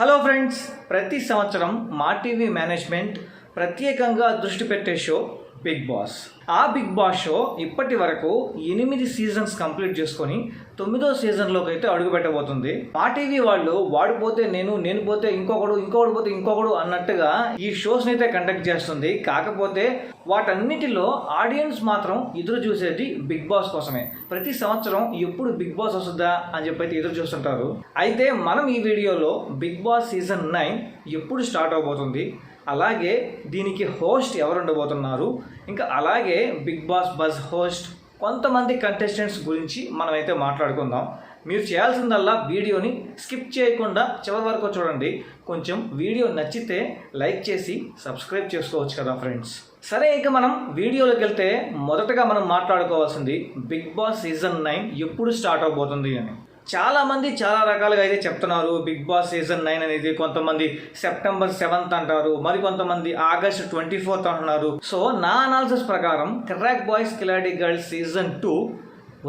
Hello friends, ప్రతి సంవత్సరం మా టీవీ మేనేజ్మెంట్ ప్రత్యేకంగా దృష్టి పెట్టే షో బిగ్ బాస్. ఆ బిగ్ బాస్ షో ఇప్పటి వరకు 8 సీజన్స్ కంప్లీట్ చేసుకొని 9వ సీజన్లోకి అయితే అడుగు పెట్టబోతుంది. మా టీవీ వాళ్ళు వాడిపోతే నేను పోతే ఇంకొకడు పోతే ఇంకొకడు అన్నట్టుగా ఈ షోస్ని అయితే కండక్ట్ చేస్తుంది. కాకపోతే వాటన్నిటిలో ఆడియన్స్ మాత్రం ఎదురు చూసేది బిగ్ బాస్ కోసమే. ప్రతి సంవత్సరం ఎప్పుడు బిగ్ బాస్ వస్తుందా అని చెప్పి ఎదురు చూస్తుంటారు. అయితే మనం ఈ వీడియోలో బిగ్ బాస్ సీజన్ 9 ఎప్పుడు స్టార్ట్ అవబోతుంది, అలాగే దీనికి హోస్ట్ ఎవరు ఉండబోతున్నారు, ఇంకా అలాగే బిగ్ బాస్ బజ్ హోస్ట్ కొంతమంది కంటెస్టెంట్స్ గురించి మనమైతే మాట్లాడుకుందాం. మీరు చేయాల్సిందల్లా వీడియోని స్కిప్ చేయకుండా చివరి వరకు చూడండి. కొంచెం వీడియో నచ్చితే లైక్ చేసి సబ్స్క్రైబ్ చేసుకోవచ్చు కదా ఫ్రెండ్స్. సరే, ఇక మనం వీడియోలోకి వెళ్తే మొదటగా మనం మాట్లాడుకోవాల్సింది బిగ్ బాస్ సీజన్ 9 ఎప్పుడు స్టార్ట్ అవబోతుంది అని. చాలామంది చాలా రకాలుగా అయితే చెప్తున్నారు. బిగ్ బాస్ సీజన్ 9 అనేది కొంతమంది సెప్టెంబర్ 7th అంటారు, మరి కొంతమంది ఆగస్ట్ 24th అంటున్నారు. సో నా అనాలిసిస్ ప్రకారం కిరాక్ బాయ్స్ కిలాడి గర్ల్స్ సీజన్ 2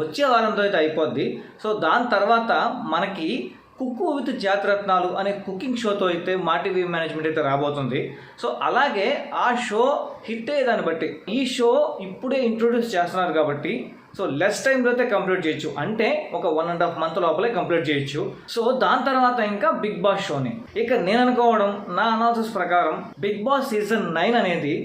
వచ్చే వారంతో అయితే అయిపోద్ది. సో దాని తర్వాత మనకి కుక్కు విత్ జాతిరత్నాలు అనే కుకింగ్ షోతో అయితే మా టీవీ మేనేజ్మెంట్ అయితే రాబోతుంది. సో అలాగే ఆ షో హిట్ అయ్యేదాన్ని బట్టి ఈ షో ఇప్పుడే ఇంట్రొడ్యూస్ చేస్తున్నారు కాబట్టి సో లెస్ టైంలో అయితే కంప్లీట్ చేయొచ్చు, అంటే ఒక 1.5 month లోపలే కంప్లీట్ చేయొచ్చు. సో దాని తర్వాత ఇంకా బిగ్ బాస్ షోని ఇక నేను అనుకోవడం, నా అనాలిసిస్ ప్రకారం బిగ్ బాస్ సీజన్ 9 అనేది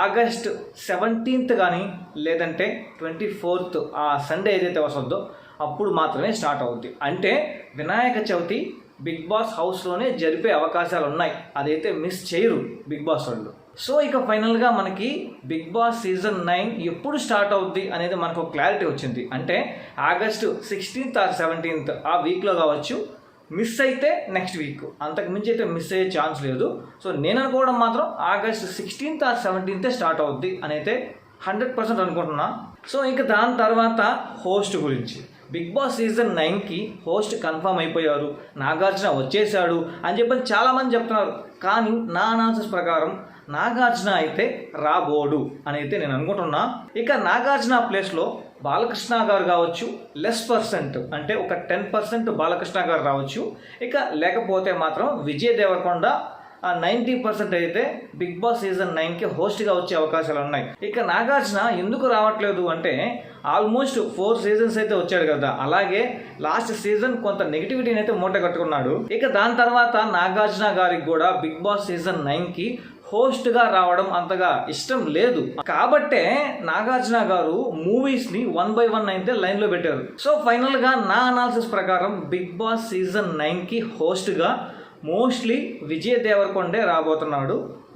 ఆగస్ట్ 17th కానీ లేదంటే 24th ఆ సండే ఏదైతే వస్తుందో అప్పుడు మాత్రమే స్టార్ట్ అవుద్ది. అంటే వినాయక చవితి బిగ్ బాస్ హౌస్లోనే జరిపే అవకాశాలు ఉన్నాయి. అదైతే మిస్ చేయరు బిగ్ బాస్ వాళ్ళు. సో ఇక ఫైనల్గా మనకి బిగ్ బాస్ సీజన్ 9 ఎప్పుడు స్టార్ట్ అవుద్ది అనేది మనకు క్లారిటీ వచ్చింది. అంటే ఆగస్టు 16th or 17th ఆ వీక్లో కావచ్చు, మిస్ అయితే నెక్స్ట్ వీక్, అంతకు మించి అయితే మిస్ అయ్యే ఛాన్స్ లేదు. సో నేను అనుకోవడం మాత్రం August 16th or 17th start అవుద్ది అని అయితే 100% అనుకుంటున్నా. సో ఇక దాని తర్వాత హోస్ట్ గురించి, బిగ్ బాస్ సీజన్ 9కి హోస్ట్ కన్ఫర్మ్ అయిపోయారు, నాగార్జున వచ్చేసాడు అని చెప్పి చాలామంది చెప్తున్నారు. కానీ నా అనాలిసిస్ ప్రకారం నాగార్జున అయితే రాబోడు అని అయితే నేను అనుకుంటున్నా. ఇక నాగార్జున ప్లేస్లో బాలకృష్ణ గారు కావచ్చు, %, అంటే ఒక 10% బాలకృష్ణ గారు రావచ్చు. ఇక లేకపోతే మాత్రం విజయ్ దేవరకొండ 90% అయితే బిగ్ బాస్ సీజన్ 9కి హోస్ట్గా వచ్చే అవకాశాలు ఉన్నాయి. ఇక నాగార్జున ఎందుకు రావట్లేదు అంటే ఆల్మోస్ట్ 4 seasons అయితే వచ్చాడు కదా, అలాగే లాస్ట్ సీజన్ కొంత నెగిటివిటీని అయితే మూట కట్టుకున్నాడు. ఇక దాని తర్వాత నాగార్జున గారికి కూడా బిగ్ బాస్ సీజన్ 9కి హోస్ట్గా రావడం అంతగా ఇష్టం లేదు. కాబట్టే నాగార్జున గారు మూవీస్ని 1 by 1 అయితే లైన్లో పెట్టారు. సో ఫైనల్గా నా అనాలిసిస్ ప్రకారం బిగ్ బాస్ సీజన్ 9కి హోస్ట్గా మోస్ట్లీ విజయ్ దేవరకొండే రాబోతున్నాడు.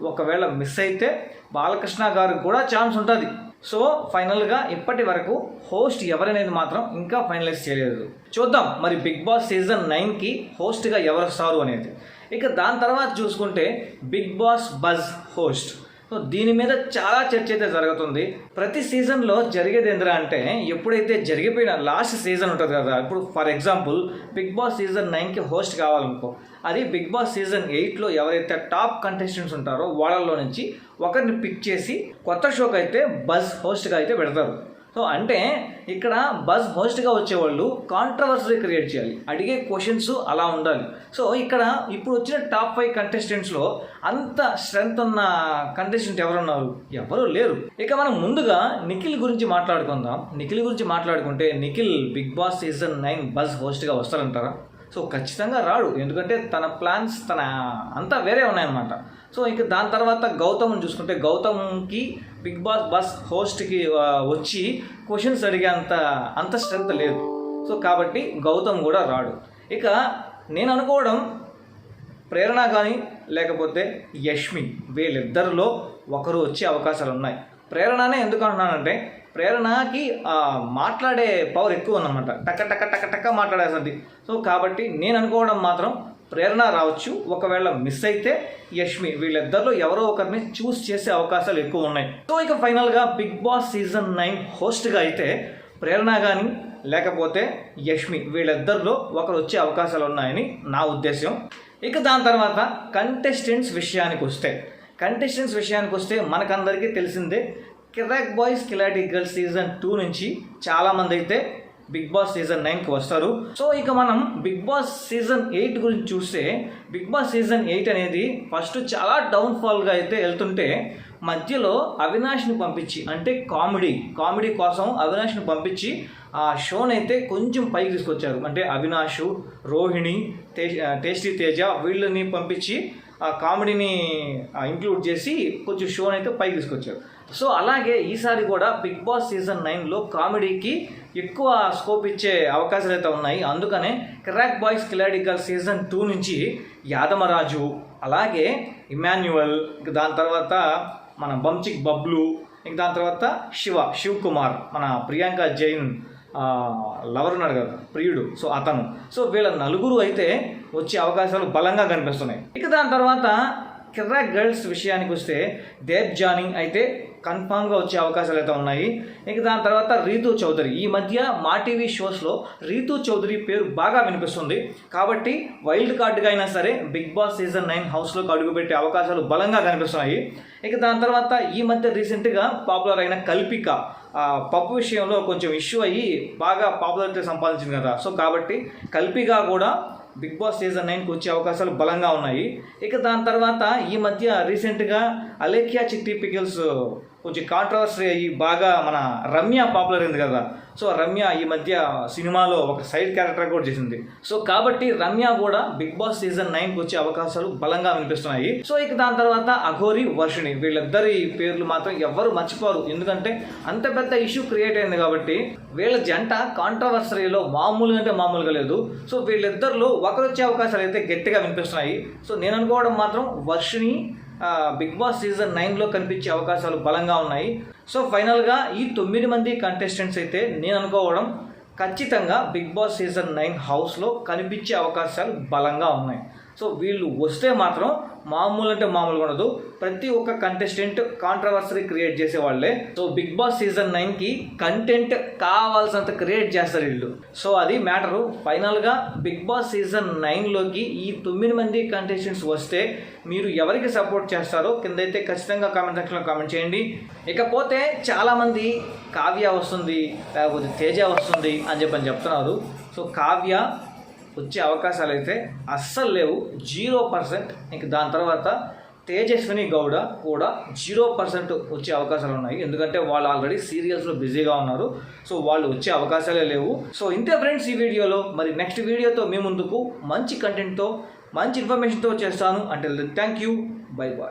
ఒకవేళ మిస్ అయితే బాలకృష్ణ గారికి కూడా ఛాన్స్ ఉంటుంది. సో ఫైనల్గా ఇప్పటి వరకు హోస్ట్ ఎవరనేది మాత్రం ఇంకా ఫైనలైజ్ చేయలేదు. చూద్దాం మరి బిగ్ బాస్ సీజన్ 9కి హోస్ట్గా ఎవరు వస్తారు అనేది. ఇక దాని తర్వాత చూసుకుంటే Bigg Boss buzz host. So దీని మీద చాలా చర్చ అయితే జరుగుతుంది. ప్రతి సీజన్లో జరిగేది ఏంద్రా అంటే, ఎప్పుడైతే జరిగిపోయిన లాస్ట్ సీజన్ ఉంటుంది కదా, ఇప్పుడు for example Bigg Boss season 9కి హోస్ట్ కావాలనుకో, అది బిగ్ బాస్ సీజన్ 8లో ఎవరైతే టాప్ కంటెస్టెంట్స్ ఉంటారో వాళ్ళలో నుంచి ఒకరిని పిక్ చేసి కొత్త షోకి అయితే బజ్ హోస్ట్గా అయితే పెడతారు. సో అంటే ఇక్కడ బజ్ హోస్ట్గా వచ్చేవాళ్ళు కాంట్రవర్సీ క్రియేట్ చేయాలి, అడిగే క్వశ్చన్స్ అలా ఉండాలి. సో ఇక్కడ ఇప్పుడు వచ్చిన టాప్ 5 కంటెస్టెంట్స్లో అంత స్ట్రెంగ్త్ ఉన్న కంటెస్టెంట్ ఎవరున్నారు? ఎవరు లేరు. ఇక మనం ముందుగా నిఖిల్ గురించి మాట్లాడుకుందాం. నిఖిల్ గురించి మాట్లాడుకుంటే Nikhil Bigg Boss season 9 buzz హోస్ట్గా వస్తారంటారా? సో ఖచ్చితంగా రాడు, ఎందుకంటే తన ప్లాన్స్ తన అంతా వేరే ఉన్నాయన్నమాట. సో ఇక దాని తర్వాత గౌతమ్ని చూసుకుంటే, గౌతమ్కి బిగ్ బాస్ బస్ హోస్ట్కి వచ్చి క్వశ్చన్స్ అడిగే అంత స్ట్రెంత్ లేదు. సో కాబట్టి గౌతమ్ కూడా రాడు. ఇక నేను అనుకోవడం ప్రేరణ కానీ లేకపోతే యష్మి, వీళ్ళిద్దరిలో ఒకరు వచ్చే అవకాశాలు ఉన్నాయి. ప్రేరణనే ఎందుకు అంటున్నానంటే, ప్రేరణకి మాట్లాడే పవర్ ఎక్కువ ఉందన్నమాట, టక్క టక్క టక్క టక్క మాట్లాడేస్తుంది. సో కాబట్టి నేను అనుకోవడం మాత్రం ప్రేరణ రావచ్చు. ఒకవేళ మిస్ అయితే యష్మి, వీళ్ళిద్దరిలో ఎవరో ఒకరిని చూస్ చేసే అవకాశాలు ఎక్కువ ఉన్నాయి. సో ఇక ఫైనల్గా బిగ్ బాస్ సీజన్ 9 హోస్ట్గా అయితే ప్రేరణ కానీ లేకపోతే యష్మి, వీళ్ళిద్దరిలో ఒకరు వచ్చే అవకాశాలు ఉన్నాయని నా ఉద్దేశం. ఇక దాని తర్వాత కంటెస్టెంట్స్ విషయానికి వస్తే మనకందరికీ తెలిసిందే, కిరాక్ బాయ్స్ కిలాడి గర్ల్స్ సీజన్ 2 నుంచి చాలామంది అయితే బిగ్ బాస్ సీజన్ 9కి వస్తారు. సో ఇక మనం బిగ్ బాస్ సీజన్ 8 గురించి చూస్తే బిగ్ బాస్ సీజన్ 8 అనేది ఫస్ట్ చాలా డౌన్ఫాల్గా అయితే వెళ్తుంటే మధ్యలో అవినాష్ని పంపించి, అంటే కామెడీ కోసం అవినాష్ని పంపించి ఆ షోని అయితే కొంచెం పైకి తీసుకొచ్చారు. అంటే అవినాష్, రోహిణి, టేస్టీ తేజ వీళ్ళని పంపించి ఆ కామెడీని ఇంక్లూడ్ చేసి కొంచెం షోని అయితే పైకి తీసుకొచ్చారు. సో అలాగే ఈసారి కూడా బిగ్ బాస్ సీజన్ 9లో కామెడీకి ఎక్కువ స్కోప్ ఇచ్చే అవకాశాలు అయితే ఉన్నాయి. అందుకనే కిరాక్ బాయ్స్ కిలాడి గర్ల్స్ సీజన్ 2 నుంచి యాదమరాజు, అలాగే ఇమాన్యువల్, దాని తర్వాత మన బంచిక్ బబ్లు, ఇంక దాని తర్వాత శివ్ కుమార్, మన ప్రియాంక జైన్ లవర్ ఉన్నాడు కదా ప్రియుడు, సో అతను. సో వీళ్ళ నలుగురు అయితే వచ్చే అవకాశాలు బలంగా కనిపిస్తున్నాయి. ఇక దాని తర్వాత కిరాక్ గర్ల్స్ విషయానికి వస్తే దేవ్జానీ అయితే కన్ఫామ్గా వచ్చే అవకాశాలు అయితే ఉన్నాయి. ఇక దాని తర్వాత రీతూ చౌదరి, ఈ మధ్య మా టీవీ షోస్లో రీతూ చౌదరి పేరు బాగా వినిపిస్తుంది. కాబట్టి వైల్డ్ కార్డుగా అయినా సరే బిగ్ బాస్ సీజన్ 9 హౌస్లోకి అడుగుపెట్టే అవకాశాలు బలంగా కనిపిస్తున్నాయి. ఇక దాని తర్వాత ఈ మధ్య రీసెంట్గా పాపులర్ అయిన కల్పిక పప్పు విషయంలో కొంచెం ఇష్యూ అయ్యి బాగా పాపులారిటీ సంపాదించింది కదా. సో కాబట్టి కల్పిక కూడా బిగ్ బాస్ సీజన్ 9కి వచ్చే అవకాశాలు బలంగా ఉన్నాయి. ఇక దాని తర్వాత ఈ మధ్య రీసెంట్గా అలేఖ్యా చిట్టి పికిల్స్ కొంచెం కాంట్రవర్సీ అయ్యి బాగా మన రమ్య పాపులర్ అయింది కదా. సో రమ్య ఈ మధ్య సినిమాలో ఒక సైడ్ క్యారెక్టర్ కూడా చేసింది. సో కాబట్టి రమ్య కూడా బిగ్ బాస్ సీజన్ 9కి వచ్చే అవకాశాలు బలంగా వినిపిస్తున్నాయి. సో ఇక దాని తర్వాత అఘోరి, వర్షిణి, వీళ్ళిద్దరి పేర్లు మాత్రం ఎవ్వరు మర్చిపోరు. ఎందుకంటే అంత పెద్ద ఇష్యూ క్రియేట్ అయింది కాబట్టి వీళ్ళ జంట కాంట్రవర్సరీలో మామూలుగా లేదు. సో వీళ్ళిద్దరిలో ఒకరు వచ్చే అవకాశాలు అయితే గట్టిగా వినిపిస్తున్నాయి. సో నేను అనుకోవడం మాత్రం వర్షిణి బిగ్ బాస్ సీజన్ 9లో కనిపించే అవకాశాలు బలంగా ఉన్నాయి. సో ఫైనల్గా ఈ 9 మంది కంటెస్టెంట్స్ అయితే నేను అనుకోవడం ఖచ్చితంగా బిగ్ బాస్ సీజన్ 9 హౌస్లో కనిపించే అవకాశాలు బలంగా ఉన్నాయి. సో వీళ్ళు వస్తే మాత్రం మామూలుగా ఉండదు. ప్రతి ఒక్క కంటెస్టెంట్ కాంట్రవర్సరీ క్రియేట్ చేసే వాళ్ళే. సో బిగ్ బాస్ సీజన్ 9కి కంటెంట్ కావాల్సినంత క్రియేట్ చేస్తారు వీళ్ళు. సో అది మ్యాటరు. ఫైనల్గా బిగ్ బాస్ సీజన్ 9లోకి ఈ 9 మంది కంటెస్టెంట్స్ వస్తే మీరు ఎవరికి సపోర్ట్ చేస్తారో కిందైతే ఖచ్చితంగా కామెంట్ సెక్షన్లో కామెంట్ చేయండి. ఇకపోతే చాలామంది కావ్య వస్తుంది, లేకపోతే తేజ వస్తుంది అని చెప్తున్నారు. సో కావ్య వచ్చే అవకాశాలు అయితే అస్సలు లేవు, 0%. ఇంక దాని తర్వాత తేజస్విని గౌడ కూడా 0% వచ్చే అవకాశాలు ఉన్నాయి. ఎందుకంటే వాళ్ళు ఆల్రెడీ సీరియల్స్లో బిజీగా ఉన్నారు. సో వాళ్ళు వచ్చే అవకాశాలే లేవు. సో ఇంతే ఫ్రెండ్స్ ఈ వీడియోలో. మరి నెక్స్ట్ వీడియోతో మీ ముందుకు మంచి కంటెంట్తో మంచి ఇన్ఫర్మేషన్తో చేస్తాను. అంటే థ్యాంక్ యూ, బై బాయ్.